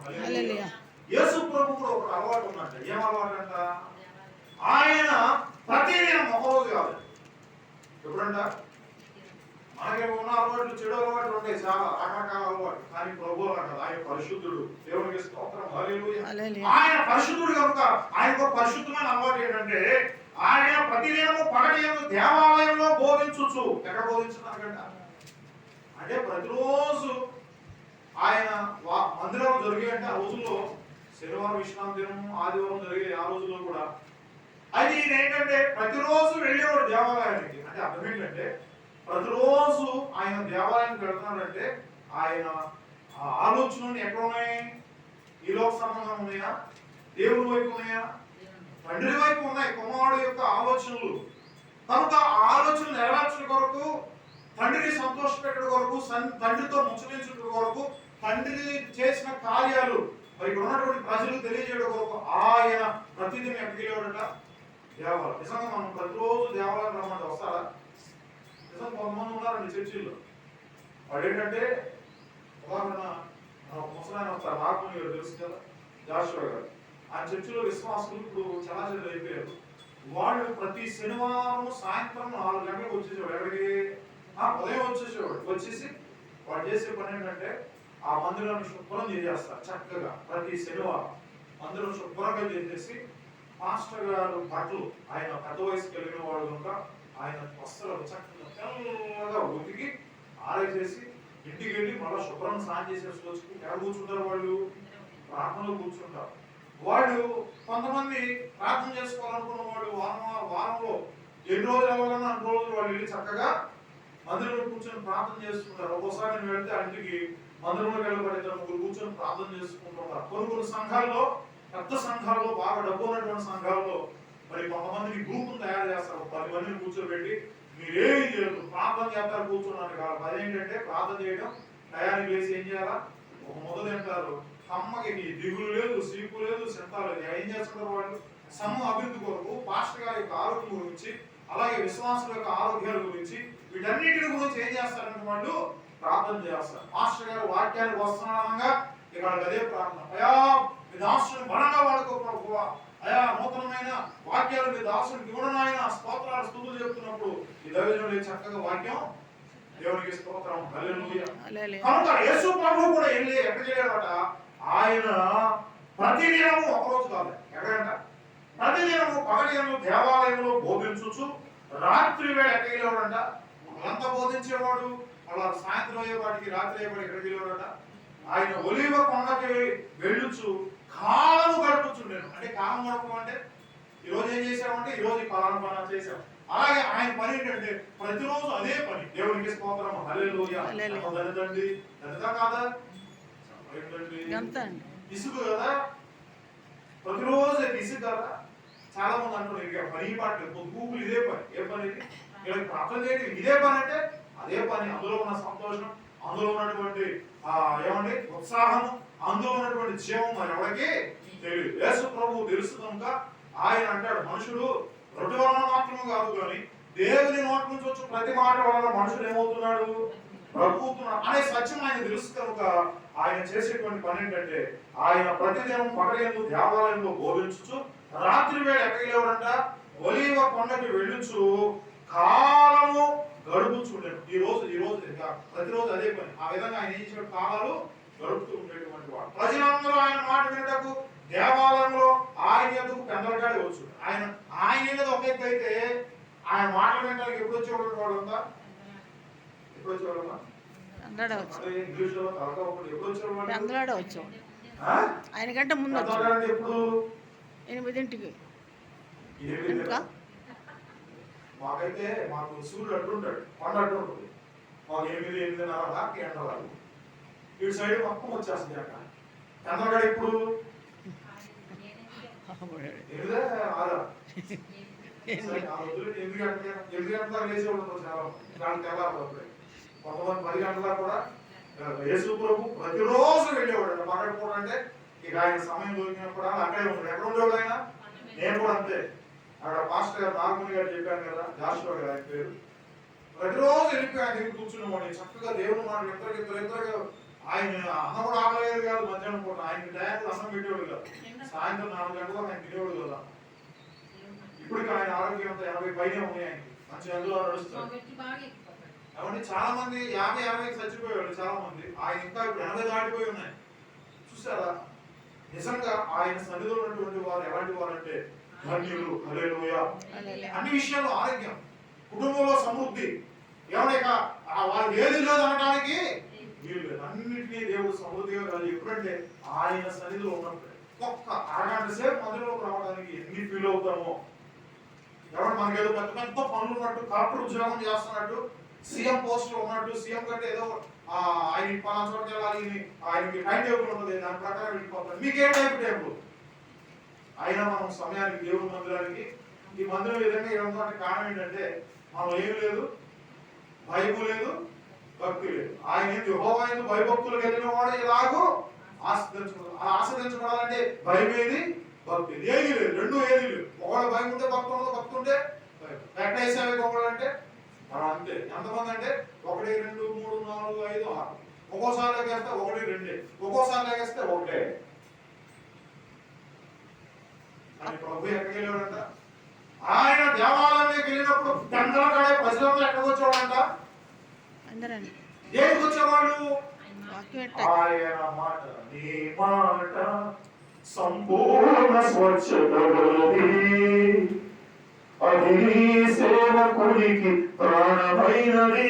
హల్లెలూయా. యేసు ప్రభు కూడా ఒక అలవాటు ఉన్నట్ట. ఏం అలవాటు అంట? ఆయన ప్రతిదినం ఒక రోజు కాదు. ఎప్పుడంట? మనకి ఉన్న అలవాట్లు, చెడు అలవాట్లు ఉంటాయి చాలా రకరకాల అలవాట్లు. కానీ ప్రభు అంటారు ఆయన పరిశుద్ధుడు. దేవునికి స్తోత్రం, హల్లెలూయా. ఆయన పరిశుద్ధుడు కనుక ఆయనకు పరిశుద్ధమైన అలవాటు ఏంటంటే ఆయన ప్రతిదినము పగటియందు దేవాలయంలో బోధించుచు. ఎక్కడ బోధించున్నారంట అంటే ప్రతిరోజు ఆయన మందిరం జరిగేయంటే ఆ రోజుల్లో శనివారం విశ్రాంతి దినం, ఆదివారం జరిగే ఆ రోజుల్లో కూడా. అది ఈయన ఏంటంటే ప్రతిరోజు వెళ్ళేవాడు దేవాలయానికి. అంటే అర్థం ఏంటంటే ప్రతిరోజు ఆయన దేవాలయానికి వెళ్తున్నాడంటే ఆయన ఆలోచనలు ఎక్కడ ఉన్నాయి? ఈ లోక సంబంధం ఉన్నాయా? దేవుని వైపు ఉన్నాయా? తండ్రి వైపు ఉన్నాయి. కుమారుడు యొక్క ఆలోచనలు కనుక ఆ ఆలోచనలు నెరవేర్చడం కొరకు, తండ్రిని సంతోషపెట్టడం కొరకు, తండ్రితో ముచ్చటించడం కొరకు, తండ్రి చేసిన కార్యాలు మరి ఇక్కడ ఉన్నటువంటి ప్రజలకు తెలియజేయడం కొరకు ఆయన ప్రతిదినం ఎక్కడికి వెళ్ళాడట? దేవాలయం. నిజంగా మనం ప్రతిరోజు దేవాలయం రమ్మంటే వస్తారా? నిజంగా కొంతమంది ఉన్నారండి చర్చిల్లో. వాడు ఏంటంటే ఉదాహరణ ముసలాయన వస్తారు, రాకుని గారు తెలుసు కదా, జాషువా గారు. ఆ చర్చిలో విశ్వాసులు ఇప్పుడు చాలా చెడ్డలు అయిపోయారు. వాళ్ళు ప్రతి శనివారం సాయంత్రం 4 గంటలకు వచ్చేసేవాడు. ఎక్కడికి? ఉదయం వచ్చేసేవాడు. వచ్చేసి వాడు చేసే పని ఏంటంటే ఆ మందిరాన్ని శుభ్రం చేసేస్తారు చక్కగా. ప్రతి శనివారం మందిరం శుభ్రంగా చేసేసి పాస్టర్ గారు బట్టలు, ఆయన పెద్ద వయసుకి వెళ్ళిన వాడు కనుక ఆయన వస్త్రాలు చక్కగా తెల్లగా ఉతికి ఆరేసేసి ఇంటికి వెళ్ళి మళ్ళీ శుభ్రం స్నానం చేసేసి వచ్చి ఎక్కడ కూర్చుంటారు? వాళ్ళు ప్రార్థనలో కూర్చుంటారు. వాళ్ళు కొంతమంది ప్రార్థన చేసుకోవాలనుకున్న వాళ్ళు వారంలో ఎన్ని రోజులు అవ్వాలన్నా అన్ని రోజులు వాళ్ళు వెళ్ళి చక్కగా మందిరంలో కూర్చొని ప్రార్థన చేసుకుంటారు. ఒక్కోసారి నేను వెళ్తే ఇంటికి మందిరంలోకి వెళ్ళబడి 2-3 కూర్చొని ప్రార్థన చేసుకుంటుంటారు. కొన్ని సంఘాల్లో, పెద్ద సంఘాల్లో, బాగా డబ్బు ఉన్నటువంటి సంఘాల్లో మరి కొంతమందిని గ్రూపును తయారు చేస్తారు. 10 మందిని కూర్చోబెట్టి మీరేం చేయదు, ప్రార్థన చేస్తారు కూర్చున్నాను కాదు. అదేంటంటే ప్రార్థన చేయడం, టయానికి వేసి ఏం చేయాలా? ఒక ముద్ద తింటారు. అమ్మకి దిగులు లేదు, సీపు లేదు, చింత లేదు. ఏం చేస్తున్నారు వాళ్ళు? సమూహ అభివృద్ధి కొరకు, పాస్టర్ గారి యొక్క ఆరోగ్యం గురించి, అలాగే విశ్వాసుల యొక్క ఆరోగ్యాల గురించి, వీటన్నిటి గురించి ఏం చేస్తారంటే వాళ్ళు ప్రార్థన చేస్తారు. పాస్టర్ గారు వాక్యానికి వస్తున్నాగా ఇక్కడ అదే ప్రార్థన. అయా మీ దాసుని బలంగా వాడుకో ప్రభువా, అయా నూతనమైన వాక్యాలు మీ దాసునికి ఇవ్వడనాయన, స్తోత్రాలు స్తుతులు చెప్తున్నప్పుడు ఈ దైవజనుడు చక్కగా వాక్యం దేవునికి స్తోత్రం, హల్లెలూయా. కనుక యేసు ప్రభువు కూడా వెళ్ళి ఎక్కడ చేయడట? ఆయన ప్రతిదినము ఒకరోజు కాదు, ఎక్కడంట? ప్రతిదినము పగటియందు దేవాలయంలో బోధించుచు. రాత్రి వేళ ఎక్కడికి వెళ్ళాడంట? ఎంత బోధించేవాడు? అలా సాయంత్రం అయ్యేవాడికి, రాత్రి అయ్యేవాడికి ఎక్కడికి వెళ్ళాడట? ఆయన ఒలీవ కొండకి వెళ్ళుచు కాలము గడుపుచుండేను. అంటే కాలం గడపడం అంటే ఈరోజు ఏం చేసామంటే ఈరోజు కాలం పని చేసాం. అలాగే ఆయన పని ఏంటంటే ప్రతిరోజు అదే పని. దేవునికి స్తోత్రం, హల్లెలూయా. దళితండి దళిత కాదా? ఇసుకు కదా, ప్రతిరోజు ఇసుకు కదా. చాలా మంది అంటున్నారు పని పాటలు గూగుల్ ఇదే పని. ఏ పని? వీళ్ళకి ప్రార్థన చేయడం ఇదే పని అంటే అదే పని. అందులో ఉన్న సంతోషం, అందులో ఉన్నటువంటి ఏమండి ఉత్సాహం, అందులో ఉన్నటువంటి జీవం మరి ఎవరికి తెలియదు. యేసు ప్రభువు తెలుసు కనుక ఆయన అంటాడు, మనుషుడు రొట్టె వలన మాత్రమే కాదు కానీ దేవుని నోటి నుంచి వచ్చి ప్రతి మాట వలన మనుషుడు ఏమవుతున్నాడు? బ్రతుకుతున్నాడు అనే సత్యం ఆయన తెలుసు కనుక ఆయన చేసేటువంటి పని ఏంటంటే ఆయన ప్రతిదినం పగటియందు దేవాలయంలో బోధించుచు, రాత్రి వేళ ఎక్కడికి వెళ్ళాడంట? ఒలీవ కొండకి వెళ్ళుచు కాలము గడుపుచుండేది. ఈ రోజు ప్రతిరోజు అదే పని. ఆ విధంగా ఆయన ఏం చేసిన కాలాలు గడుపుతూ ఉండేటువంటి వాడు. ప్రజలందరూ ఆయన మాట వినటకు దేవాలయంలో ఆయన ఎందుకు పెందలగాడి వచ్చు. ఆయన ఏదో ఒక ఎత్తు అయితే ఆయన మాట వినడానికి ఎప్పుడు వచ్చేవాడు? వాళ్ళంతా ఎప్పుడు వచ్చేవాళ్ళ? ఇంగ్లీష్ లో ఎప్పుడు వచ్చేవాళ్ళు? ఆయన కంటే ముందు ఎప్పుడు? 8ంటికి. మాకైతే మాకు సూర్యుడు అడ్డుంటాడు, కొండ అడ్డు ఉంటుంది. మాకు 8-8:30 దాకా ఎండవాలి. ఇటు సైడ్ మొత్తం వచ్చేస్తుంది అక్కడ. చంద్రగడ ఇప్పుడు 8 గంటలకు లేచి ఉండదు. చాలా తెల్లారు. కొంతమంది 10 గంటలకు కూడా యేసు ప్రభు ప్రతిరోజు వెళ్ళేవాడు. పగటి పూట అంటే ఇక ఆయన సమయం దొరికినప్పుడు అక్కడే ఉంటాడు. ఎక్కడ ఉండేవాడు ఆయన? నేను కూడా అంతే. అక్కడ పాస్టర్ గారు నాగమణి గారు చెప్పాను కదా, జాషువా గారు ఆయన పేరు. ప్రతిరోజు వెళ్ళిపోయి ఆయన దగ్గర కూర్చునేవాడిని. చక్కగా దేవుని మాట ఇద్దరు ఆయన అన్నం కూడా ఆగలేదు కాదు, మధ్యాహ్నం పూట ఆయనకి టైం అన్నం పెట్టేవాడు కాదు, సాయంత్రం 4 గంటలకు ఆయన తినేవాడు కదా. ఇప్పటికి ఆయన ఆరోగ్యం అంతా 80 పైనే ఉన్నాయి, ఆయనకి మంచి అందులో నడుస్తారు. కాబట్టి చాలా మంది 50-60 చచ్చిపోయేవాళ్ళు చాలా మంది, ఆయన ఇంకా ఇప్పుడు 80 దాటిపోయి ఉన్నాయి. చూసారా, నిజంగా ఆయన సన్నిధిలో ఉన్నటువంటి వారు ఎలాంటి వారు అంటే ధన్యులు. హల్లెలూయా. అన్ని విషయాల్లో ఆరోగ్యం, కుటుంబంలో సమృద్ధి, ఏమన్నా వారికి ఏది లేదు అనడానికి వీలు లేదు. అన్నింటినీ దేవుడు సమృద్ధిగా కలిగి ఎప్పుడంటే ఆయన సన్నిధిలో ఉన్నప్పుడు. ఒక్క అరగంట సేపు మందిరంలోకి రావడానికి ఎన్ని ఫీల్ అవుతామో. ఎవరు మనకి ఏదో పెద్ద పెద్ద పనులు ఉన్నట్టు, కలెక్టర్ ఉద్యోగం చేస్తున్నట్టు, సీఎం పోస్ట్ ఉన్నట్టు, సీఎం కంటే ఏదో ఆయన పలానా చోటకి వెళ్ళాలి, ఆయనకి టైం టేబుల్ ఉంటుంది, దాని ప్రకారం వెళ్ళిపోతారు. మీకే టైం టేబుల్ అయినా మనం సమయానికి దేవుడి మందిరానికి, ఈ మందిరం విధంగా ఇవ్వడానికి కారణం ఏంటంటే మనం ఏం లేదు, భయము లేదు, భక్తి లేదు. ఆయన యెహోవా యందు భయభక్తులకు వెళ్ళిన వాడు ఇలాగూ ఆశ్రదించబడాలంటే భయం ఏది, భక్తి ఏది లేదు, రెండు ఏది లేదు. ఒకవేళ భయం ఉంటే భక్తి ఉండదు, భక్తి ఉంటే పెట్టేసావి ఒకళ్ళు అంటే మనం అంతే. ఎంతమంది అంటే 1 2 3 4 5 6, ఒక్కోసారి లేకేస్తే 1 2, ఒక్కోసారి లేకేస్తే 1. అని ప్రభు ఎక్కడికి వెళ్ళాడంట, ఆయన దేవాలయానికి వెళ్ళినప్పుడు గంటల కాడే ప్రజలంతా ఎక్కడికి వచ్చేవాడంట, దేనికి వచ్చేవాళ్ళు, ఆయన మాట. నీ మాట సంపూర్ణ స్వచ్ఛతది, అది సేవకుడికి ప్రాణమైనది.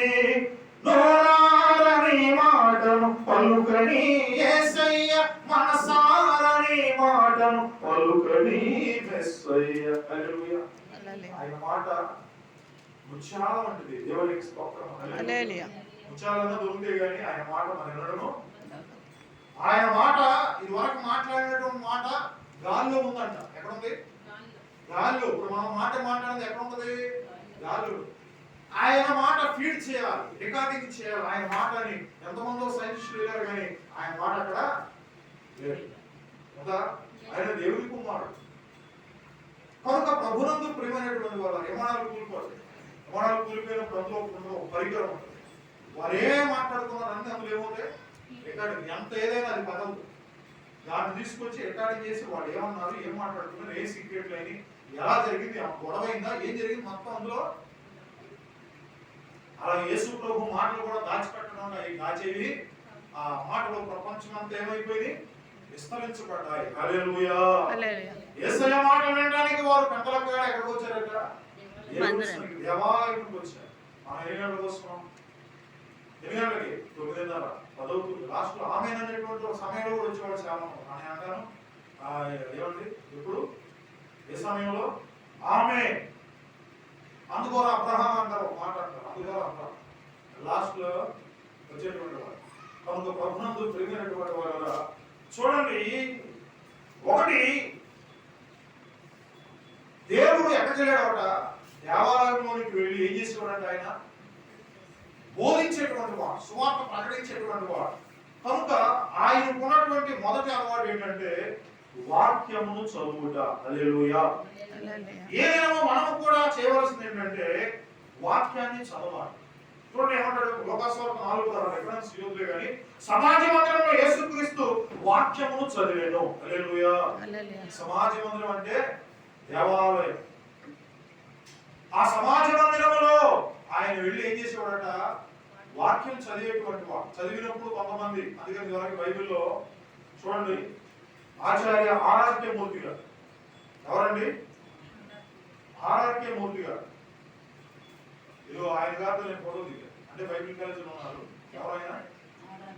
నోరార నీ మాటను పలుకని యేసయ్య, మనసార నీ మాటను పలుకని మెస్సయ్య. హల్లెలూయా. ఆయన మాట ముత్యాల వంటిది. దేవునికి స్తోత్రం. హల్లెలూయా. ముత్యాలన్నా దొరుకుతాయి కానీ ఆయన మాట మన వినడము. ఆయన మాట ఇది వరకు మాట్లాడినటువంటి మాట గాల్లో ఉందంట. ఎక్కడ ఉంది? గాల్లో. ఇప్పుడు మనం మాట్లాడేది ఎక్కడ ఉంటుంది? గాల్లో. ఆయన మాట ఫీడ్ చేయాలి, రికార్డింగ్ చేయాలి. ఆయన మాటని ఎంతమందో సైంటిస్టులు వెళ్ళారు కానీ ఆయన మాట అక్కడ లేదు కదా. ఆయన దేవుడి కుమారుడు కనుక ప్రభునందు ప్రియమైనటువంటి వారు యమనాలు కూలిపోతాయి. యమనాలు కూలిపోయినప్పుడు అందులో పరికరం ఉంటుంది. వారు ఏం మాట్లాడుతున్నారు అన్ని అందులో ఏమవుతాయి, రికార్డింగ్. ఎంత ఏదైనా అది కదలదు. దాన్ని తీసుకొచ్చి రికార్డింగ్ చేసి వాళ్ళు ఏమన్నారు, ఏం మాట్లాడుతున్నారు, ఏ సీక్రెట్లు అయినా, ఎలా జరిగింది, గొడవ అయిందా, ఏం జరిగింది మొత్తం అందులో. అలా యేసు ప్రభు మాటలు కూడా దాచిపెట్టడం, దాచేవి ఆ మాటలు ప్రపంచం అంతా ఏమైపోయింది, విస్తరించబడ్డాయి. హల్లెలూయా. యేసయ్య మాట వినడానికి వారు పెద్దలకు ఎక్కడికి వచ్చారట, దేవాలయానికి వచ్చారు. మనం ఏ గంటలకు వస్తున్నాం? 8 గంటలకి, 9:30, 10 లాస్ట్ లో ఆమె అనేటువంటి ఒక సమయంలో కూడా వచ్చేవాడు చాలా. అని అంటాను ఏమండి, ఇప్పుడు ఏ సమయంలో ఆమె అందుకోర అబ్రహాం అంటారు, ఒక మాట అంటారు, అందుకోర అబ్రహాం లాస్ట్ లో వచ్చేటువంటి వాడు. కనుక ప్రభునందు ప్రియమైనటువంటి వారు చూడండి, ఒకటి దేవుడు ఎక్కడికి వెళ్ళాడట, దేవాలయంలోనికి వెళ్ళి ఏం చేసేవాడంటే ఆయన బోధించేటువంటి వాడు, సువార్త ప్రకటించేటువంటి వాడు. కనుక ఆయనకు ఉన్నటువంటి మొదటి అలవాటు ఏంటంటే వాక్యమును చదువుట. హల్లెలూయా. ఏదేమో మనము కూడా చేయవలసింది ఏంటంటే వాక్యాన్ని చదవాలి. చూడండి ఏమంటాడు లోకాసువార్త 4:6 రిఫరెన్స్ యూదులే కానీ సమాజ మందిరంలో యేసుక్రీస్తు వాక్యమును చదివేను. హల్లెలూయా. సమాజ మందిరం అంటే దేవాలయం. ఆ సమాజ మందిరంలో ఆయన వెళ్ళి ఏం చేసేవాడట, వాక్యం చదివేటువంటి వాడు. చదివినప్పుడు కొంతమంది, అందుకని వరకు బైబిల్లో చూడండి ఆచార్య ఆర్కే మూర్తి గారు. ఎవరండి? ఆర్కే మూర్తి గారు. ఇదిగో ఆయన గారితో నేను ఫోటో దిగాను. అంటే బైబిల్ కాలేజీలో ఉన్నారు. ఎవరైనా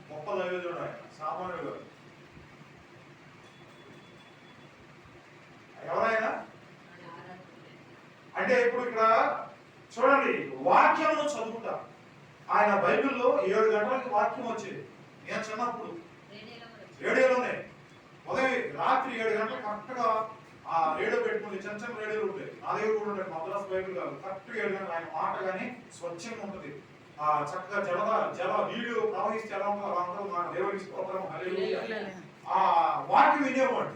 గొప్ప దైవజనుడు ఆయన, సామాన్యుడు గారు. ఎవరైనా అంటే ఇప్పుడు ఇక్కడ చూడండి వాక్యమును చదువుతా. ఆయన బైబిల్లో 7 గంటలకి వాక్యం వచ్చేది. నేను చిన్నప్పుడు రేడియోలోనే ఉదయం రాత్రి 7 గంటలకు కరెక్ట్గా ఆ రేడియో పెట్టుకుంటే చిన్న చిన్న రేడియోలు ఉంటాయి. నా దగ్గర కూడా ఉంటాయి, మద్రాసు బైబిల్ కాదు. కరెక్ట్గా 7 గంటలు ఆయన మాట కానీ స్వచ్ఛంగా ఉంటుంది. ఆ చక్కగా జల వీడియో ప్రవహిస్తే ఎలా ఉంటుందో అలా ఉంటుంది. మన దేవుడికి స్తోత్రం. హల్లెలూయా. ఆ వాక్యం వినేవాడు.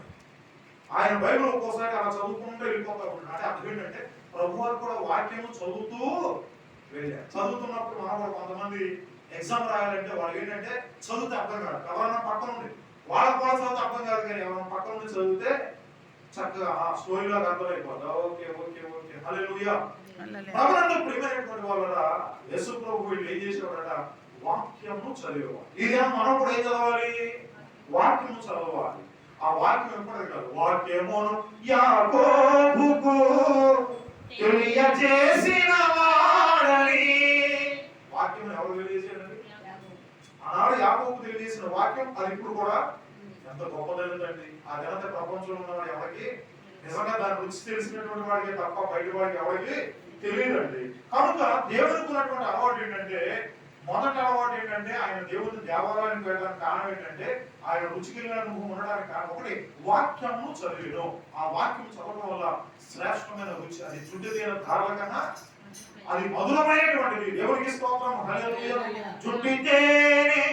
ఆయన బైబిల్ ఒక్కోసారి అలా చదువుకుంటూ వెళ్ళిపోతా ఉంటాడు. అంటే అర్థం ఏంటంటే ప్రభువారు కూడా వాక్యము చదువుతూ వెళ్ళారు. చదువుతున్నప్పుడు మనం కూడా కొంతమంది ఎగ్జామ్ రాయాలంటే వాళ్ళు ఏంటంటే చదివితే అర్థం కాదు. ఎవరన్నా పక్కన ఉండి వాళ్ళ కూడా చదివితే అర్థం కాదు, కానీ ఎవరైనా పక్కన ఉండి చదివితే చక్కగా ఆ స్టోరీలాగా అర్థమైపోతుంది. ఓకే ఓకే ఓకే హల్లెలూయా. ప్రభునందు ప్రియమైనటువంటి వాళ్ళరా, యేసు ప్రభు వీళ్ళు ఏం చేసేవాడట? వాక్యము చదివేవాడు. ఇదే మనం కూడా ఏం చదవాలి? వాక్యము చదవాలి. ఆ వాక్యం ఎప్పుడు కాదు, వాక్యమును యాకోబుకు తెలియజేసిన వాడని. వాక్యం ఎవరు తెలియజేసాడండి? ఆనాడు యాకోబుకు తెలియజేసిన వాక్యం అది ఇప్పుడు కూడా ఎంత గొప్పదైనదండి. ఆ ఘనత ప్రపంచంలో ఉన్నవాడు ఎవరికి నిజంగా దాని రుచి తెలిసినటువంటి వాడికి తప్ప బయట వాడికి ఎవరికి తెలియదండి. కనుక దేవునికి ఉన్నటువంటి అలవాటు ఏంటంటే, మొదటి అలవాటు ఏంటంటే ఆయన దేవుని దేవాలయానికి వెళ్ళడానికి కారణం ఏంటంటే ఆయన రుచికి ఉండడానికి కారణం ఒకటి వాక్యము చదివేయడం. ఆ వాక్యం చదవడం వల్ల శ్రేష్టమైన రుచి, అది చుట్టిదైన ధారల కన్నా అది మధురమైనటువంటిది. దేవునికి స్తోత్రం హల్లెలూయా. చుట్టితేనే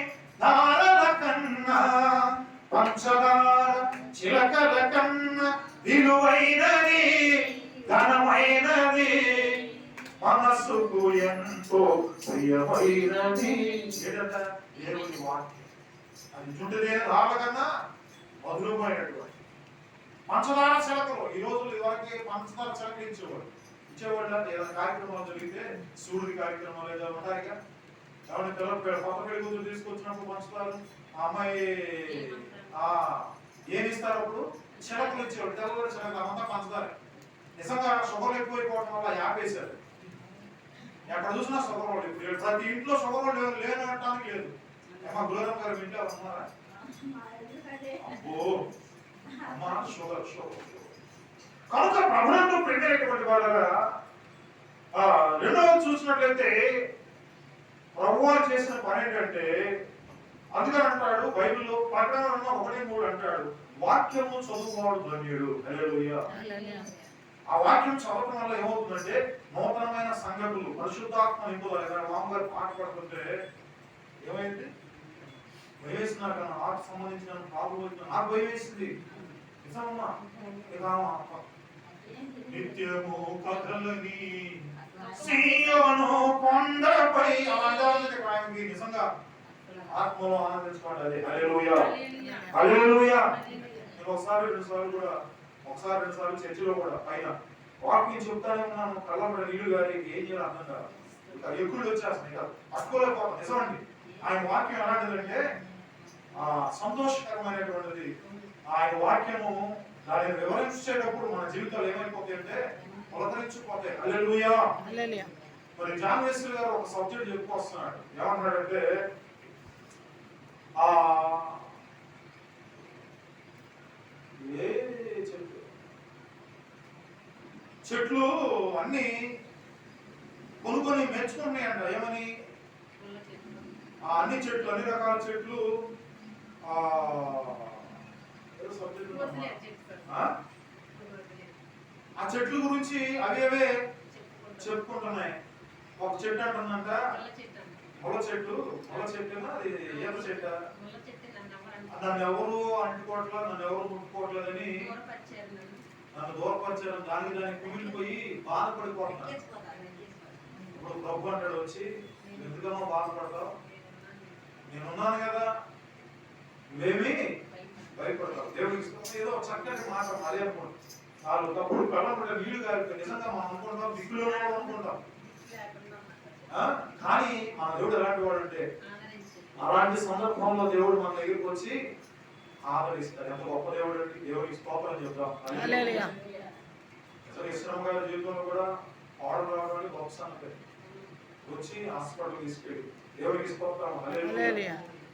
ధారల కన్నా పంచదార చిలకల కన్నా విలువైనది ఘనమైనది మనసుకు ఎంతో ప్రియమైనది దేవుని వాక్యం. అది చుట్టుదేని రాళ్ళ కన్నా మధురమైనటువంటి పంచదార చిలకలు. ఈ రోజులు ఇదివరకు పంచదార చిలకలు ఇచ్చేవాళ్ళు. ఏదైనా కార్యక్రమాలు జరిగితే సూర్యుడి కార్యక్రమాలు ఏదో ఉంటాయి. ఎవరి పిల్లలు కొత్త పెళ్లి కూతురు తీసుకొచ్చినప్పుడు పంచుతారు. ఆ అమ్మాయి ఏమి ఇస్తారు? అప్పుడు చిలకలు ఇచ్చేవాడు. తెల్లవారు చిలకలు అంతా పంచదార. నిజంగా షుగర్ ఎక్కువైపోవడం వల్ల యాపేశారు. ఎక్కడ చూసినా షుగర్ వాళ్ళు. ఇప్పుడు ప్రతి ఇంట్లో షుగర్ వాళ్ళు లేనటానికి లేదు. ఏమా గులారం గారు ఇంట్లో ఉన్నారా? అబ్బో అమ్మా షుగర్ షుగర్. కనుక ప్రభునందు ప్రియమైనటువంటి వాళ్ళగా రెండవది చూసినట్లయితే ప్రభువారు చేసిన పని ఏంటంటే, అందుకని అంటాడు బైబిల్లో ప్రకటన 1:3 అంటాడు, వాక్యము చదువుకోవడం ధన్యుడు. హల్లెలూయా. ఆ వాక్యం చదవడం వల్ల ఏమవుతుందంటే నూతనమైన సంగతులు, పరిశుద్ధాత్మ నింపుదల. మామగారు పాట పడుతుంటే ఏమైంది? భయం వేసింది. నాకు నాకు సంబంధించిన నాకు భయం వేసింది. నిజమమ్మా. నిత్యము కథలని సీయోను కొండపై ఆయనకి నిజంగా ఆత్మలో ఆనందించుకోండి. హల్లెలూయా హల్లెలూయా. నేను ఒకసారి రెండు సార్లు చర్చిలో కూడా పైన వాక్యం చెప్తానే ఉన్నాను. కళ్ళబడి నీళ్లు గారి ఏం చేయాలి అర్థం కాదు. ఇంకా ఎక్కువ వచ్చేస్తున్నాయి కాదు, పట్టుకోలేకపోతాం. నిజమండి. ఆయన వాక్యం ఎలాంటిదంటే సంతోషకరమైనటువంటిది. ఆయన వాక్యము దానిని వివరించేటప్పుడు మన జీవితాలు ఏమైపోతాయి అంటే పులకరించిపోతాయి. హల్లెలూయా. మరి జాన్ వెస్లీ గారు ఒక సబ్జెక్ట్ చెప్పుకొస్తున్నాడు. ఏమన్నాడంటే చెట్లు అన్ని కొనుక్కొని మెచ్చుకున్నాయంట. ఏమని? అన్ని చెట్లు, అన్ని రకాల చెట్లు ఆ చెట్ల గురించి అవే చెప్పుకుంటున్నాయి. ఒక చెట్టు అంటుందంట ముళ్ళ చెట్టు. అది ఈత చెట్టు. నన్ను ఎవరు అంటుకోవట్లేదు, నన్ను ఎవరు ముట్టుకోవట్లేదని నన్ను దూరపరిచారు. దానికి కుమిలిపోయి బాధపడిపోతున్నాను. ఇప్పుడు ప్రభు అంటాడు వచ్చి, ఎందుకమ్మా బాధపడతావు? నేనున్నాను కదా, నువ్వేమి భయపడతావు. దేవుడికి ఏదో చక్కటి మాట అదే అనుకుంటాం. వాళ్ళు తప్పుడు కళ్ళ నీళ్లు గారి నిజంగా మనం అనుకుంటాం దిక్కులో అనుకుంటాం. కానీ మన దేవుడు ఎలాంటి వాడు అంటే అలాంటి సందర్భంలో దేవుడు మన దగ్గరికి వచ్చి ఆదరిస్తాడు. ఎంత గొప్ప దేవుడు అంటే దేవుడికి స్తోత్రం చెప్తాం. ఇస్లాం గారి జీవితంలో కూడా ఆర్డర్ రావడానికి గొప్ప సంగతి. వచ్చి హాస్పిటల్ తీసుకెళ్ళి దేవుడికి స్తోత్రం.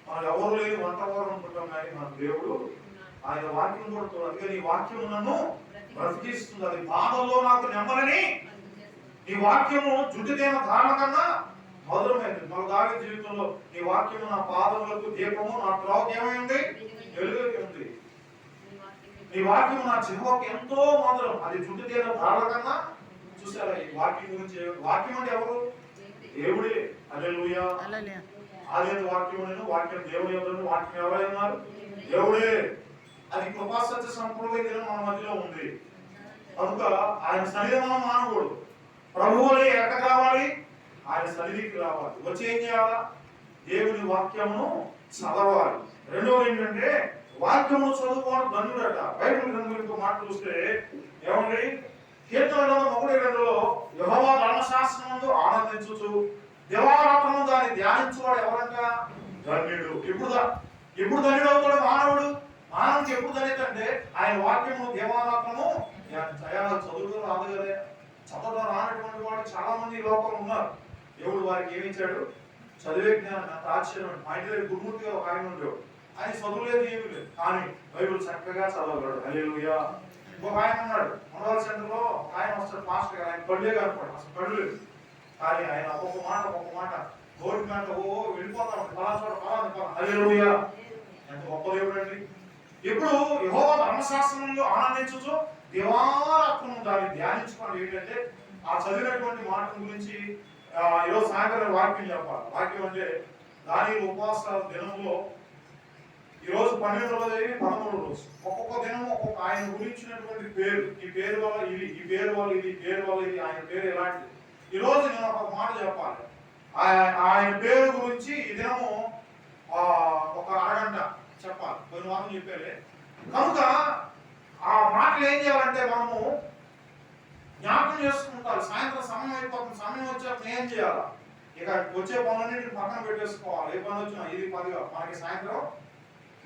మనం ఎవరు లేదు వంటవారు అనుకుంటాం, కానీ మన దేవుడు ఆయన వాక్యం కూడా. అందుకని ఈ వాక్యం నన్ను బ్రతికిస్తుంది. అది బాధల్లో నాకు నెమ్మదని నీ వాక్యము జుట్టుతేన ధారణ కన్నా మధురమైంది. మన దాని జీవితంలో నీ వాక్యము నా పాదములకు దీపము, నా త్రోవకు ఏమైంది? వెలుగుకి ఉంది. నీ వాక్యము నా జిహ్వకు ఎంతో మధురం. అది జుట్టుతేన ధారణ కన్నా. చూసారా ఈ వాక్యం గురించి? వాక్యం అంటే ఎవరు? దేవుడే. హల్లెలూయా. అదే వాక్యం. నేను వాక్యం దేవుడు ఎవరు? వాక్యం ఎవరైనారు? దేవుడే. అది కృపా సత్య సంపూర్ణ మన మధ్యలో ఉంది. కనుక ఆయన సన్నిధానం మానకూడదు. ప్రభువుని ఎక్కడ కావాలి? ఆయన సన్నిధికి రావాలి. వచ్చి ఏం చేయాలా? దేవుని వాక్యమును చదవాలి. రెండవది ఏంటంటే వాక్యమును చదువుకోవడం ధన్యుడట. బైబిల్ గ్రంథం ఇంకో మాట చూస్తే ఏమండి, కీర్తన 1:2 యెహోవా ధర్మశాస్త్రమందు ఆనందించుచు దివారాత్రము దాన్ని ధ్యానించువాడు ఎవరంట? ధన్యుడు. ఎప్పుడు ధన్యుడు అవుతాడు మానవుడు? మానవుడికి ఎప్పుడు ధన్యత అంటే ఆయన వాక్యము దివారాత్రము చదువుతూ రాదు కదా. చదవడం రానటువంటి వాడు చాలా మంది ఈ లోకంలో ఉన్నారు. దేవుడు వారికి ఏమిచ్చాడు? చదివే జ్ఞానం. అంత ఆశ్చర్యం. మా ఇంటి దగ్గర గురుమూర్తిగా ఒక ఆయన ఉండేవాడు. ఆయన చదువులేదు, ఏమీ లేదు, కానీ బైబిల్ చక్కగా చదవగలడు. హల్లెలూయా. ఇంకొక ఆయన ఉన్నాడు మనోహర్ సెంటర్లో. ఆయన వస్తాడు మాస్టర్ గారు. ఆయన కళ్ళే కనపడు, అసలు కళ్ళు లేదు, కానీ ఆయన ఒక్కొక్క మాట గోరి మాట వెళ్ళిపోతా ఉంటాడు. పలానా హల్లెలూయా. ఎంత గొప్ప దేవుడు అండి. ఇప్పుడు యెహోవా ధర్మశాస్త్రంలో ఆనందించుచు దివారాత్రము దాన్ని ధ్యానించుకోండి. ఏంటంటే ఆ చదివినటువంటి మాట గురించి ఈరోజు సాయంత్రం వాక్యం చెప్పాలి. వాక్యం అంటే దానిలో ఉపవాసాల దినంలో ఈరోజు 12వ రోజు 13వ రోజు ఒక్కొక్క దినం ఒక్కొక్క ఆయన గురించినటువంటి పేరు. ఈ పేరు వల్ల ఇది, ఈ పేరు వల్ల ఇది, ఈ పేరు వల్ల ఇది, ఆయన పేరు ఎలాంటిది. ఈరోజు నేను ఒక మాట చెప్పాలి. ఆయన పేరు గురించి ఈ దినము ఒక అరగంట చెప్పాలి. కొన్ని వారం చెప్పాలి కనుక ఆ మాటలు ఏం చేయాలంటే మనము జ్ఞాపకం చేసుకుంటారు. సాయంత్రం సమయం అయిపోతుంది. సమయం వచ్చాక ఏం చేయాలి? ఇక వచ్చే పనులన్నింటిని పక్కన పెట్టేసుకోవాలి. ఏ పని వచ్చినా ఇది 10గా మనకి సాయంత్రం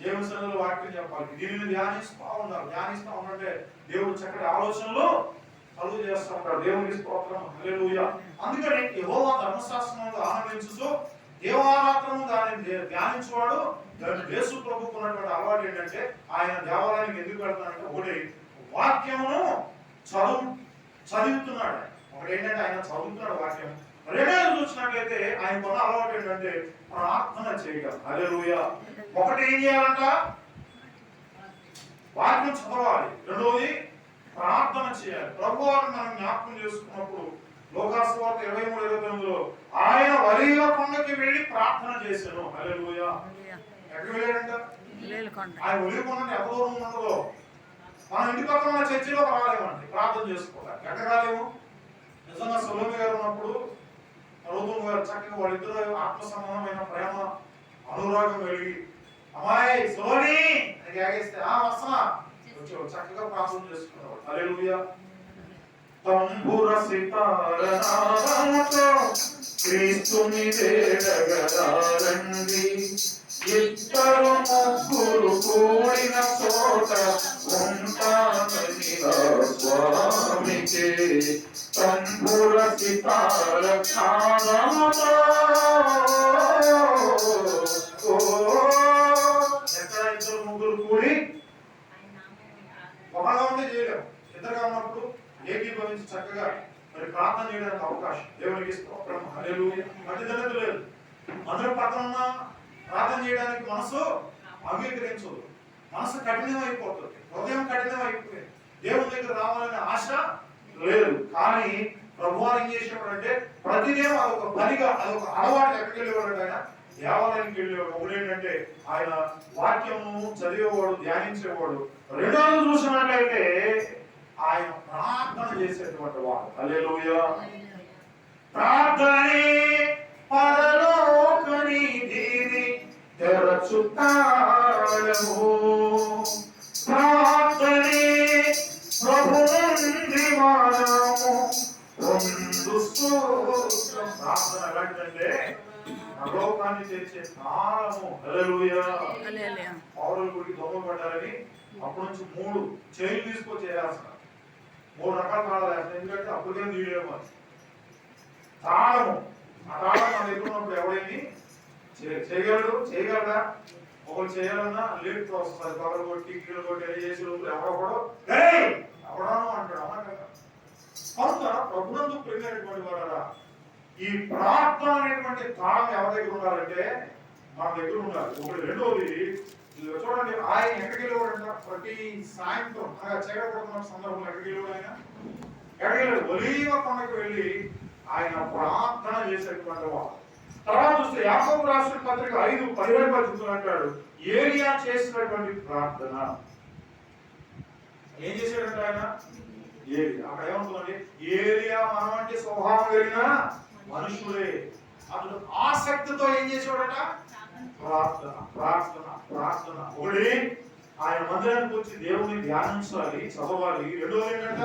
దేవుని సన్నిధిలో వాక్యం చెప్పాలి. దీనిని ధ్యానిస్తూ ఉండాలి. ధ్యానిస్తూ ఉంటే దేవుడు చక్కటి ఆలోచనలు కలుగు చేస్తూ ఉంటాడు. దేవునికి స్తోత్రం. హల్లెలూయా. అందుకని యెహోవా ధర్మశాస్త్రమును ఆనందించుచు దేవారాత్రము దానిని ధ్యానించువాడు. యేసు ప్రభువుకు ఉన్నటువంటి అలవాటు ఏంటంటే ఆయన దేవాలయానికి ఎందుకు వెళ్తాడంటే ఒకటి వాక్యమును చదువుతున్నాడు. ఒకటి ఏంటంటే ఆయన చదువుతున్నాడు వాక్యం. రెండోది చూసినట్లయితే ఆయన కొన్న అలవాటు ఏంటంటే ప్రార్థన చేయడం. హల్లెలూయా. ఒకటి ఏం చేయాలంట? వాక్యం చదవాలి. రెండోది ప్రార్థన చేయాలి. ప్రభువారు మనం జ్ఞాపకం చేసుకున్నప్పుడు లోకాసువార్త 23:29 ఆయన ఒలీవ కొండకి వెళ్ళి ప్రార్థన చేశాను. హల్లెలూయా. ఎక్కడికి వెళ్ళాడంట? ఆయన ఒలీవ కొండ ఎంత దూరం ఉండదో మనం ఇంటి పక్కన ఉన్న చర్చిలో రాలేమండి ప్రార్థన చేసుకోవాలి. ఎక్కడ రాలేము? నిజంగా సొలొమోను గారు ఉన్నప్పుడు రూతులు గారు చక్కగా వాళ్ళిద్దరూ ఆత్మ సంబంధమైన ప్రేమ అనురాగం కలిగి అమ్మాయి సోని అని ఆగేస్తే వస్తున్నా వచ్చి చక్కగా ప్రార్థన చేసుకున్నాడు. హల్లెలూయా. తంబుర సితారనాదముతో క్రీస్తుని వేడగదారండి. ఇద్దరు ముగ్గురు కూడిన చోట ఉంటానని స్వామికి తంబుర సితార నాదముతో. ఎక్కడ ఇద్దరు ముగ్గురు కూడి ఒకగా ఉంటే చేయలేము. ఇద్దరుగా ఉన్నప్పుడు ఏకీభవించి చక్కగా మరి ప్రార్థన చేయడానికి అవకాశం దేవునికి స్తోత్రం. హల్లెలూయా. మధ్యదళిత లేదు. అందరూ పక్కన ఉన్న ప్రార్థన చేయడానికి మనసు అంగీకరించదు. మనసు కఠినం అయిపోతుంది. హృదయం కఠినం అయిపోతుంది. దేవుని దగ్గర రావాలనే ఆశ లేదు. కానీ ప్రభువారు ఏం చేసేవాడంటే ప్రతిదేవం అదొక పనిగా అదొక అలవాటు. ఎక్కడికి వెళ్ళేవాడు? ఆయన దేవాలయానికి వెళ్ళేవాడు. ఒకటేంటంటే ఆయన వాక్యము చదివేవాడు, ధ్యానించేవాడు. రెండోది చూసినట్లయితే ఆయన ప్రార్థన చేసేటువంటి వాడు. హల్లెలూయా. ప్రార్థనే పరలోక నిధిని తెరచుతాళము. ప్రార్థనే ప్రభు నుండి మనము పొందు స్తోత్రం. ప్రార్థన ఎలాంటిదంటే పరలోకాన్ని తెచ్చే తాళము. హల్లెలూయా. పౌరుల గుడికి దొంగ పడ్డారని అప్పటి నుంచి 3 చైన్లు తీసుకొచ్చి వేయాల్సిన 3 రకాల తాళాలు వేస్తాయి. ఎందుకంటే అప్పటికే నీళ్ళేమో తాళము. ఆ తాళం మన దగ్గర ఉన్నప్పుడు ఎవడైనా చేయగలరా? ఒకరు చేయాలన్నా లేట్ వస్తుంది. పగలు కొట్టి కీళ్ళు కొట్టి చేసి ఎవడో ఎవడాను అంటాడు. అన్నా కదా. కనుక ప్రభునందు ప్రియమైనటువంటి వారా, ఈ ప్రార్థన అనేటువంటి తాళం ఎవరి దగ్గర ఉండాలంటే మన దగ్గర ఉండాలి. ఒకటి. రెండోది చూడండి, ఆయన ఎక్కడికి వెళ్ళేవాడంట? ప్రతి సాయంత్రం అనగా చీకటపడుతున్న సందర్భంలో ఎక్కడికి వెళ్ళేవాడు? ఆయన ఎక్కడికి వెళ్ళాడు? ఒలీవ కొండకి వెళ్ళి ఆయన ప్రార్థన చేసేటువంటి వాడు. తర్వాత చూస్తే యాకోబు రాసిన పత్రిక 5:17 అంటాడు ఏలియా చేసినటువంటి ప్రార్థన. ఏం చేశాడంటే ఆయన? ఏలియా. అక్కడ ఏమంటుందండి? ఏలియా మనం అంటే స్వభావం కలిగిన మనుషుడే. అతడు ఆసక్తితో ఏం చేసేవాడట? ప్రార్థన ప్రార్థన ప్రార్థన. ఒకటి, ఆయన మందిరానికి వచ్చి దేవుని ధ్యానించాలి, చదవాలి. రెండోది ఏంటంట?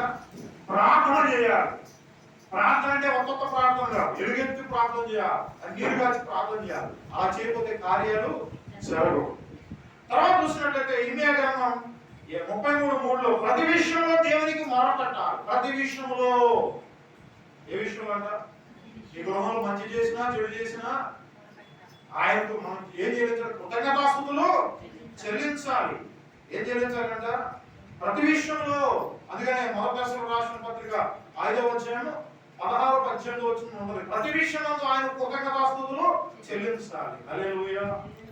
ప్రార్థన చేయాలి. ప్రార్థన అంటే ఒక్కొక్క ప్రార్థన కాదు, ఎలుగెత్తి ప్రార్థన చేయాలి, నీరు కాచి ప్రార్థన చేయాలి. అలా చేయకపోతే కార్యాలు జరగవు. తర్వాత చూసినట్లయితే ఇర్మియా గ్రంథం 33:3 ప్రతి విషయంలో దేవునికి మొరపెట్టాలి. ప్రతి విషయంలో. ఏ విషయంలో అంట? ఈ గృహంలో మంచి చేసినా చెడు చేసినా ఆయనకు మనం ఏం చెల్లించాలి? కృతజ్ఞతాస్తుతులు చెల్లించాలి. ఏం చెల్లించాలంట? ప్రతి విషయంలో. అందుకనే మొదటి దశలో రాసిన పత్రిక 5వ అధ్యాయం 16-18 ఉంటుంది. ప్రతి విషయంలో ఆయన కృతజ్ఞతాస్తుతులు చెల్లించాలి. హల్లెలూయా.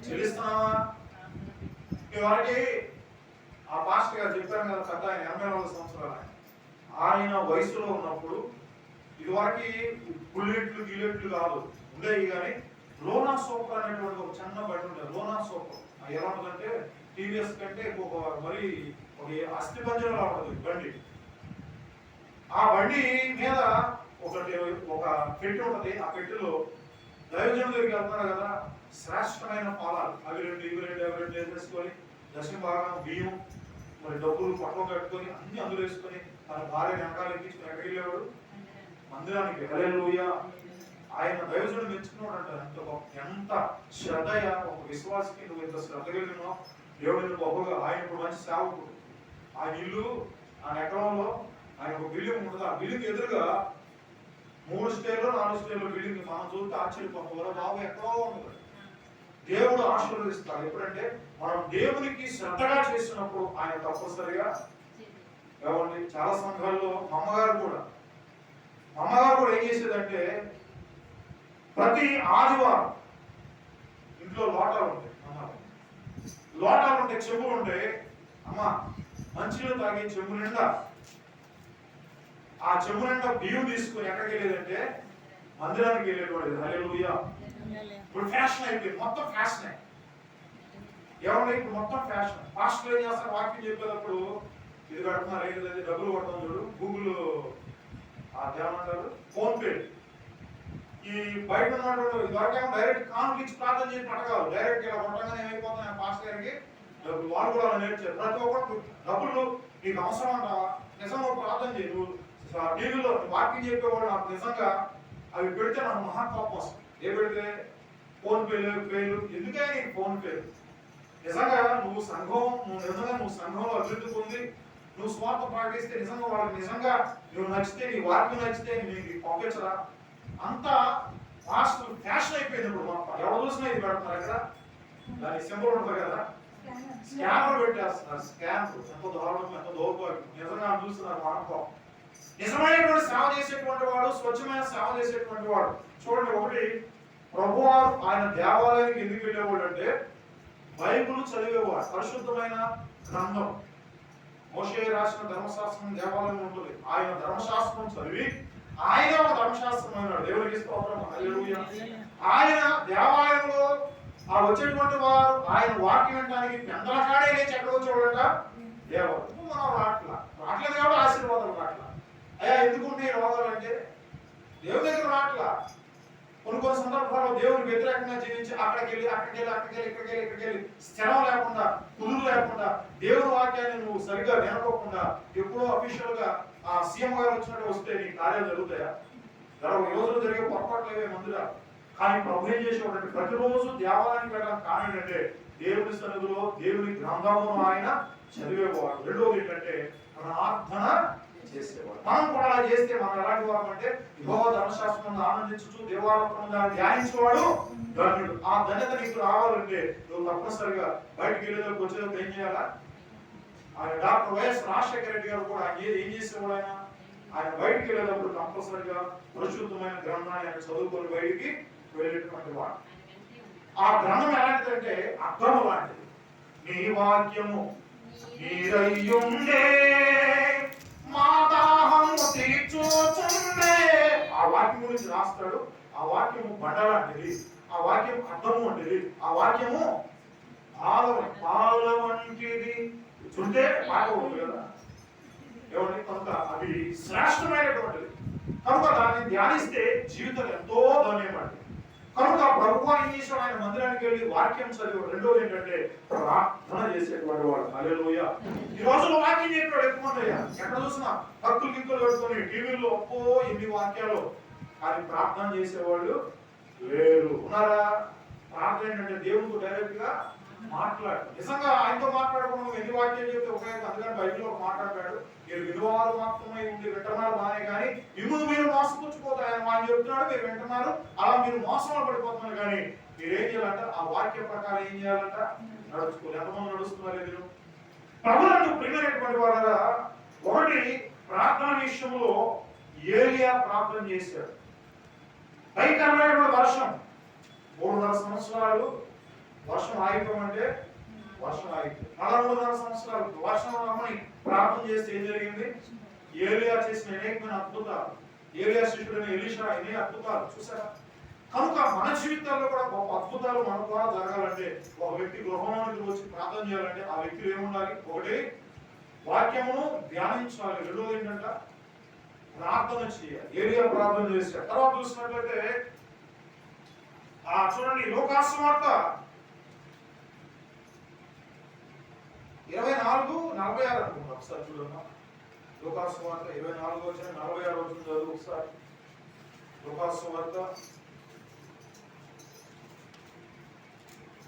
చెల్లిస్తున్నావా? ఇవరికి ఆ పాస్టర్ గారు చెప్పారు కదా, పెద్ద ఆయన 84 సంవత్సరాలు. ఆయన వయసులో ఉన్నప్పుడు ఇదివరకు బుల్లెట్లు గిల్లెట్లు కాదు ఉండేవి, కానీ లోనా సూపర్ అనేటువంటి ఒక చిన్న బండి ఉండేది. లోనా సూపర్ ఎలా ఉంటుందంటే టీవీఎస్ కంటే మరి ఒక అస్థి పంజరంలా ఉంటుంది బండి. ఆ బండి మీద ఒక పెట్టి ఉంటుంది. ఆ పెట్టెలో దైవజనుల దగ్గరికి వెళ్తున్నారు కదా, శ్రేష్టమైన ఫలాలు అవి రెండు వేసేసుకొని దశమ భాగం బియ్యం మరి డబ్బులు పక్కన కట్టుకొని అన్ని అందులో వేసుకొని తన భార్య వెనకాల ఎక్కించుకుని ఎక్కడికి వెళ్ళేవాడు? మందిరానికి. హల్లెలూయా. ఆయన దైవజనుడు మెచ్చుకున్నాడు అంట. ఎంత శ్రద్ధయ ఒక విశ్వాసకి నువ్వు ఇంత శ్రద్ధ కలిగినావు. దేవుడిని గొప్పగా ఆయన ఇప్పుడు మంచి సేవకుడు. ఆయన ఇల్లు ఆయన ఎకరంలో ఆయన ఒక బిల్డింగ్ ఉంటుంది. ఆ బిల్డింగ్ ఎదురుగా 3 స్టేర్లు 4 స్టేర్ల బిల్డింగ్. మనం చూస్తే ఆశ్చర్యపోతాం, బాబు ఎక్కడో ఉంటుంది. దేవుడు ఆశీర్వదిస్తాడు. ఎప్పుడంటే మనం దేవునికి శ్రద్ధగా చేసినప్పుడు ఆయన తప్పనిసరిగా. ఏమండి, చాలా సంఘాల్లో అమ్మగారు కూడా ఏం చేసేదంటే ప్రతి ఆదివారం ఇంట్లో లోటాలు ఉంటాయి. లోటాలు ఉంటాయి, చెంబులు ఉంటాయి. అమ్మ మంచిలో తాగే చెంబు నిండా ఆ చెంబు నిండా బియ్యం తీసుకుని ఎక్కడికి వెళ్ళేదంటే మందిరానికి వెళ్ళేవాడు. హల్లెలూయా. ఇప్పుడు ఫ్యాషన్ అయిపోయింది, మొత్తం ఫ్యాషన్. ఏమన్నా ఇప్పుడు మొత్తం ఫ్యాషన్. పాస్టర్ ఏం చేస్తారు? వాక్యం చెప్పేటప్పుడు ఇది కడుతున్నారు, ఏది డబ్బులు కొడతాం చూడు, గూగుల్ ఏమంటారు, ఫోన్ పే. ఈ బయట ఉన్నటువంటి ఇదివరకేమో డైరెక్ట్ కానుకలు ఇచ్చి ప్రార్థన చేసి పట్టకాలు. డైరెక్ట్ ఇలా కొట్టగానే ఏమైపోతున్నాయి పాస్టర్ గారికి డబ్బులు. వాళ్ళు కూడా నేర్చారు. ప్రతి ఒక్కరు డబ్బులు నీకు అవసరం అంటావా? నిజంగా ప్రార్థన చేయి. నువ్వు టీవీలో వాక్యం చెప్పేవాడు నాకు నిజంగా అవి పెడితే నాకు మహాకోపం వస్తుంది. ఏ పెడితే ఫోన్ పేలు ఎందుకే నీకు ఫోన్ పేలు? నిజంగా నువ్వు సంఘంలో అభివృద్ధి పొంది నువ్వు స్వార్థ ప్రకటిస్తే నిజంగా వాళ్ళకి నిజంగా నువ్వు నచ్చితే, నీ వాక్యం నచ్చితే నీకు పంపించరా? అంతా ఫాస్ట్ ఫ్యాషన్ అయిపోయింది ఇప్పుడు మొత్తం. ఎవరు చూసినా ఇది పెడుతున్నారు కదా, దాని సింబల్ ఉంటుంది కదా, స్కానర్ పెట్టేస్తున్నారు. స్కాన్ ఎంత దూరం, ఎంత దౌర్భాగ్యం. నిజంగా చూస్తున్నారు మానవ. నిజమైనటువంటి సేవ చేసేటువంటి వాడు, స్వచ్ఛమైన సేవ చేసేటువంటి వాడు. చూడండి, ఒకటి ప్రభువారు ఆయన దేవాలయానికి ఎందుకు వెళ్ళేవాడు అంటే బైబిల్ చదివేవాడు. పరిశుద్ధమైన గ్రంథం, మోషే రాసిన ధర్మశాస్త్రం దేవాలయం ఉంటుంది. ఆయన ధర్మశాస్త్రం చదివి ఆయన ఒక ధర్మశాస్త్రం అన్నాడు. దేవుడికి స్తోత్రం. హల్లెలూయా. ఆయన దేవాలయంలో ఆ వచ్చేటువంటి వారు ఆయన వాక్యం వినడానికి పెందల కాడే లేచి ఎక్కడ వచ్చేవాడట? దేవాలయం. మనం రావట్లేదు కాబట్టి ఆశీర్వాదాలు రాట్లా. అయ్యా ఎందుకుంటే రోగాలు అంటే దేవుని దగ్గర రాట్లా. కొన్ని సందర్భాల్లో దేవునికి వ్యతిరేకంగా జీవించి అక్కడికి వెళ్ళి స్థిరం లేకుండా, కుదురు లేకుండా, దేవుని వాక్యాన్ని నువ్వు సరిగ్గా వినకోకుండా ఎప్పుడో అఫీషియల్ గా ఆ సీఎం గారు వచ్చినట్టు వస్తే నీ కార్యాలు జరుగుతాయా? ఈ రోజులు జరిగే పొరపాట్లేవే మందుగా. కానీ ప్రభు ఏం చేసేవాడంటే ప్రతిరోజు దేవాలయానికి వెళ్ళడానికి కారణం ఏంటంటే దేవుని సన్నిధిలో దేవుని గ్రంథమును ఆయన చదివేవాడు. రెండోది ఏంటంటే ప్రార్థన చేసేవాడు. మనం కూడా అలా చేస్తే మనం ఎలాంటి వారు అంటే యెహోవా ధర్మశాస్త్రం ఆనందించుచు దేవాలయం ధ్యానించేవాడు ధన్యుడు. ఆ ధన్యత నీకు రావాలంటే నువ్వు తప్పనిసరిగా బయటకు వెళ్ళేందుకు వచ్చేందుకు ఏం చేయాలా? ఆయన డాక్టర్ వైఎస్ రాజశేఖర రెడ్డి గారు కూడా ఏం చేసేవాడు? ఆయన బయటికి వెళ్ళేటప్పుడు కంపల్సరిగా పరిశుద్ధమైన గ్రంథాన్ని ఆయన చదువుకొని బయటికి వెళ్ళేటువంటి వాడు. ఆ గ్రంథం ఎలాంటిదంటే అర్థము లాంటిది. నీ వాక్యము నీరయ్యుండే మా దాహము తీర్చుచుండే. ఆ వాక్యం గురించి రాస్తాడు. ఆ వాక్యము బండ లాంటిది, ఆ వాక్యం అర్థము వంటిది, ఆ వాక్యము పాల వంటిది. చుంటే పాట ఉంటుంది కదా, ఏమండి? కనుక అది శ్రేష్టమైనటువంటిది. కనుక దాన్ని ధ్యానిస్తే జీవితం ఎంతో ధన్యమండి. కనుక ప్రభువు ఏం చేశాడు, ఆయన మందిరానికి వెళ్ళి వాక్యం చదివి. రెండోది ఏంటంటే ప్రార్థన చేసేటువంటి వాడు. హల్లెలూయా. ఈ రోజుల్లో వాక్యం చెప్పాడు ఎక్కువ మంది అయ్యా. ఎక్కడ చూసినా హక్కులు గిక్కులు కట్టుకొని టీవీల్లో అప్పో ఎన్ని వాక్యాలు, కానీ ప్రార్థన చేసేవాళ్ళు లేరు. ఉన్నారా? ప్రార్థన ఏంటంటే దేవునితో డైరెక్ట్ గా మాట్లాడు. నిజంగా ఆయనతో మాట్లాడకుండా ఎన్ని వాక్యాలు చెప్తే ఒక అందుకని బైబిల్లో మాట్లాడాడు, మీరు విలువలు మాత్రమే ఉండి వింటున్నారు బానే, కానీ మిమ్మల్ని మీరు మోసపుచ్చుకోతారు. ఆయన చెప్తున్నాడు, మీరు వింటున్నారు, అలా మీరు మోసంలో పడిపోతున్నారు. కానీ మీరు ఏం చేయాలంట? ఆ వాక్య ప్రకారం ఏం చేయాలంట? నడుచుకోవాలి. ఎంతమంది నడుస్తున్నారు? మీరు ప్రభువును ప్రియమైనటువంటి వాళ్ళ ఒకటి ప్రార్థన విషయంలో ఏలియా ప్రార్థన చేశాడు. భయంకరమైనటువంటి వర్షం, 3.5 సంవత్సరాలు వర్షం ఆగిపోమంటే వర్షం ఆగిపోయింది. 4.5 సంవత్సరాలు వర్షం రమ్మని ప్రార్థన చేస్తే ఏం జరిగింది? ఏలియా చేసిన అనేకమైన అద్భుతాలు, ఏలియా శిష్యుడైన ఎలీషా ఎన్ని అద్భుతాలు చూసారా? కనుక మన జీవితాల్లో కూడా గొప్ప అద్భుతాలు మన ద్వారా జరగాలంటే, ఒక వ్యక్తి గృహంలోకి వచ్చి ప్రార్థన చేయాలంటే ఆ వ్యక్తులు ఏముండాలి? ఒకటి వాక్యమును ధ్యానించాలి, రెండోది ఏంటంట? ప్రార్థన చేయాలి. ఏలియా ప్రార్థన చేశాడు. తర్వాత చూసినట్లయితే చూడండి, లోకాసు వార్త 24:46 అనుకుంటా. ఒకసారి చూడమ్మా, లోకాసు వార్త 24:46 చదువు ఒకసారి. లోకాసు వార్త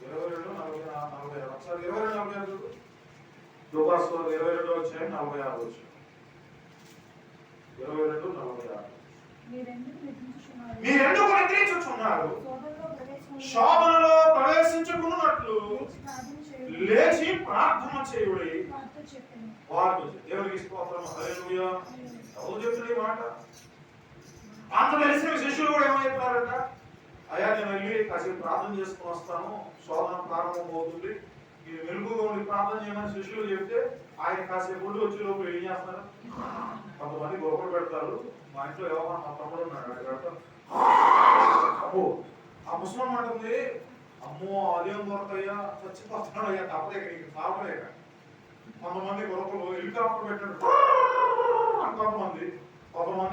22:46 ఒకసారి 22:46 లోకాసు వార్త 22:46 22:46 మీరెందుకు నిద్రించుచున్నారు? శోభనలో ప్రవేశించుకున్నట్లు లేచి ప్రార్థన చేయుడి. వారు దేవునికి స్తోత్రం. హల్లెలూయా. ఎవరు చెప్తున్నారు ఈ మాట? అంత తెలిసిన శిష్యులు కూడా ఏమైపోతారంట? అయ్యా, నేను వెళ్ళి కాసేపు ప్రార్థన చేసుకుని వస్తాను, శోధన ప్రారంభం అవుతుంది, మీరు మెలుగుగా ఉండి ప్రార్థన చేయమని శిష్యులు చెప్తే ఆయన కాసేపు ఉండి వచ్చే లోపల ఏం చేస్తున్నారు? కొంతమంది గొప్పలు పెడతారు. మా ఇంట్లో ఎవరు మా తమ్ముడు ఉన్నాడు, పెడతారు. అబ్బో, ఆ ముస్లిం అంటుంది, అమ్మో అదేం దొరకయ్యా, చచ్చిపోతున్నాడు అయ్యా, తప్పదే నీకు తాపలేక. కొంతమంది గొప్పలు హెలికాప్టర్ పెట్టాడు, కొంతమంది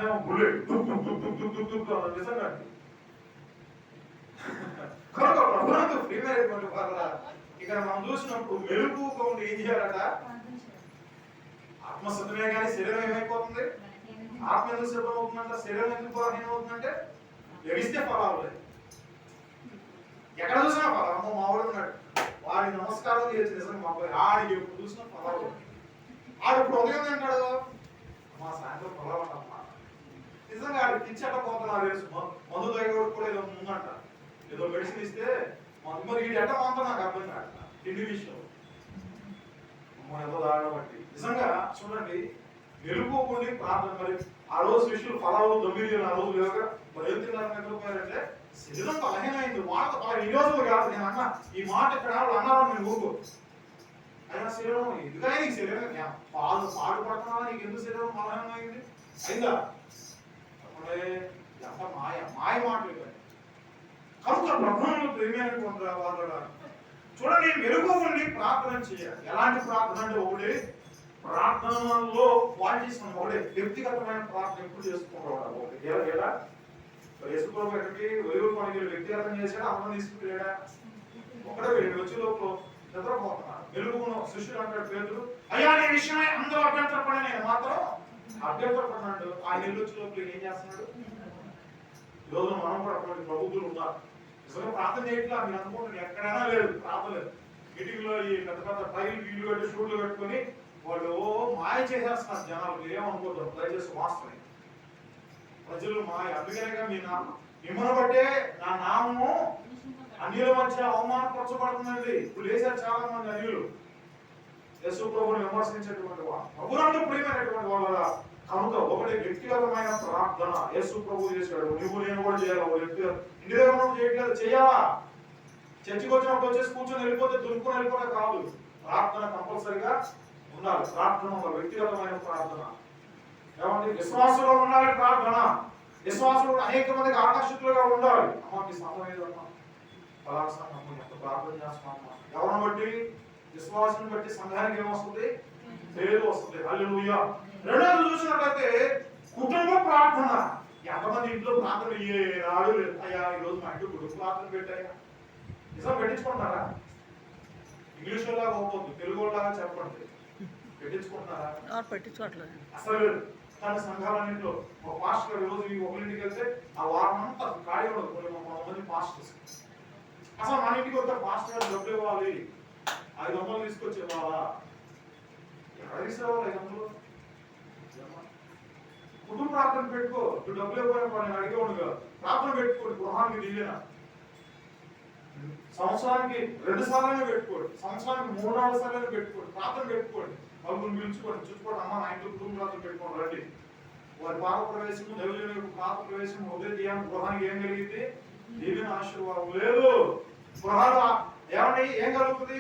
ఏమో బుల్లెట్ నిజంగా. కనుక ప్రభువునందు ప్రియమైనటువంటి వాళ్ళ ఇక్కడ మనం చూసినప్పుడు మెలుగుగా ఉండి ఏం చేయాలట? ఆత్మశుద్ధమే కానీ శరీరం ఏమైపోతుంది? ఆత్మ ఎందుకు సిద్ధం అవుతుందంట? శరీరం ఎందుకు బలహీనం అవుతుందంటే లభిస్తే ఫలాలు లేదు. ఎక్కడ చూసినా ఫలాలు. అమ్మ మావాడు ఉన్నాడు, వాడికి నమస్కారం చేయొచ్చు నిజంగా మా అబ్బాయి, ఆడికి ఎప్పుడు చూసినా ఫలాలు. ఆడు ఇప్పుడు ఉదయం తింటాడు, మా సాయంత్రం ఫలాలు అంటమ్మా. నిజంగా ఆడికి పిచ్చట పోతున్నారు తెలుసు. మందు తగ్గోడు కూడా ఏదో ముందంట, ఏదో మెడిసిన్ ఇస్తే మరి వీడు ఎట్ట మాత్రం నాకు అర్థం కాదు తిండి విషయం. ఏదో దాడబట్టి నిజంగా చూడండి, వెలుగుకోండి ప్రార్థన. మరి ఆ రోజు శిష్యులు ఫలాలు 9 ఆ రోజు లేక మరి ఏం తిన్నారు? నిద్రపోయారంటే శరీరం బలహీనమైంది. మాట ఈ రోజులు కాదు, నేను అన్నా ఈ మాట ఇక్కడ అన్నారు, నేను ఊరుకో. అయినా శరీరం ఎందుకనే నీకు శరీరం పాడు పడుతున్నావా? నీకు ఎందుకు శరీరం బలహీనమైంది? అయిందా? ఎంత మాయ మాటలు. కనుక ప్రభువును ప్రియమైనటువంటి వాళ్ళ చూడండి, మెరుగు ఉండి ప్రార్థన చేయాలి. ఎలాంటి ప్రార్థన అంటే ఒకటి ప్రార్థనలో క్వాలిటీస్ ఒకటే వ్యక్తిగతమైన ప్రార్థన ఎప్పుడు చేసుకుంటాడు. ఒకటి ఎలా యేసుప్రభు ఎక్కడికి వెలుగుకోవడానికి వ్యక్తిగతం చేశాడు, అమ్మ తీసుకుపోయాడా? ఒకటే వీడు వచ్చే లోపల నిద్రపోతున్నాడు. వెలుగును శిష్యుడు అంటాడు పేతురు, అయ్యా నీ విషయమై అందరూ అభ్యంతరపడి నేను మాత్రం అభ్యంతరపడినాడు. ఆయన ఇల్లు వచ్చే లోపల ఏం చేస్తున్నాడు? ఈరోజు మనం కూడా అటువంటి ప్రభుత్వాలు ఉన్నారు. నిజంగా ప్రార్థన చేయట్లా మీరు అనుకుంటున్నారు, ఎక్కడైనా లేదు ప్రార్థన లేదు. మీటింగ్లో ఈ పెద్ద పెద్ద టైలు వీళ్ళు కట్టి షూట్లు కట్టుకొని వాళ్ళు మాయ చేసేస్తున్నారు జనాలు. ఏమనుకుంటారు? దయచేసి వాస్తవం ప్రజలు మాయ. అందుకనేగా మిమ్మల్ని బట్టే నా నామము అన్యుల మధ్య అవమానపరచబడుతుందండి. ఇప్పుడు లేచారు చాలా మంది అన్యులు యేసు ప్రభువుని విమర్శించేటువంటి వాళ్ళు. ప్రభువునందు ప్రియమైనటువంటి వాళ్ళ కనుక ఒకటి వ్యక్తిగతమైన ప్రార్థన యేసు ప్రభువు చేశాడు. నువ్వు నేను కూడా చేయాలి. ఒక వ్యక్తిగత ఇంటి దగ్గర చేయట్లేదు, చేయాలా? చర్చికి వచ్చినప్పుడు వచ్చేసి కూర్చొని వెళ్ళిపోతే దులుపుకొని వెళ్ళిపోతే కాదు. ప్రార్థన కంపల్సరిగా ఉండాలి. ప్రార్థన ఒక వ్యక్తిగతమైన ప్రార్థన. ఏమంటే విశ్వాసంలో ఉండాలి ప్రార్థన. విశ్వాసంలో అనేక మందికి ఆకర్షితులుగా ఉండాలి. అమ్మ మీ సమయం ఏదమ్మా? పలానా సమయం ఎంత ప్రార్థన చేస్తామమ్మా? ఎవరిని బట్టి? విశ్వాసం బట్టి సంఘానికి ఏమొస్తుంది? పేరు వస్తుంది. హల్లెలూయా. రెండోది చూసినట్లయితే కుటుంబ ప్రార్థన. ఎంతమంది ఇంట్లో ప్రార్థన ఏ నాడు లేదు అయ్యా ఈరోజు మా ఇంట్లో గుడి ప్రార్థన పెట్టాయా నిజం పెట్టించుకుంటున్నారా? ఇంగ్లీష్ లాగా అవ్వద్దు, తెలుగు లాగా చెప్పండి. పెట్టించుకుంటున్నారా? ఎవరు పెట్టించుకోవట్లేదు. అసలు తన సంఘాలన్నింటిలో ఒక పాస్టర్ రోజు ఒకరింటికి వెళ్తే ఆ వారం అంతా ఖాళీ ఉండదు. కొంతమంది పాస్టర్స్ అసలు మన ఇంటికి వస్తే పాస్టర్ డబ్బులు ఇవ్వాలి, 500 తీసుకొచ్చేవాళ్ళ ఎక్కడ తీసేవాళ్ళు 500? కుటుంబ ప్రార్థన పెట్టుకో, నువ్వు డబ్బులు ఇవ్వకపోయినా నేను అడిగేవాడుగా. ప్రార్థన పెట్టుకోండి, గృహానికి దివ్యన సంవత్సరానికి 2 సార్లు పెట్టుకోండి, సంవత్సరానికి 3-4 సార్లు పెట్టుకోండి. ప్రార్థన పెట్టుకోండి, నలుగురు పిలుచుకోండి, చూసుకోండి. అమ్మ నా ఇంట్లో కుటుంబ ప్రార్థన పెట్టుకోండి రండి. వారి పాప ప్రవేశం, దేవుని పాప ప్రవేశం, ఉదయం గృహానికి ఏం కలిగింది? దీవెన ఆశీర్వాదం లేదు. గృహాలు ఏమండి ఏం కలుగుతుంది?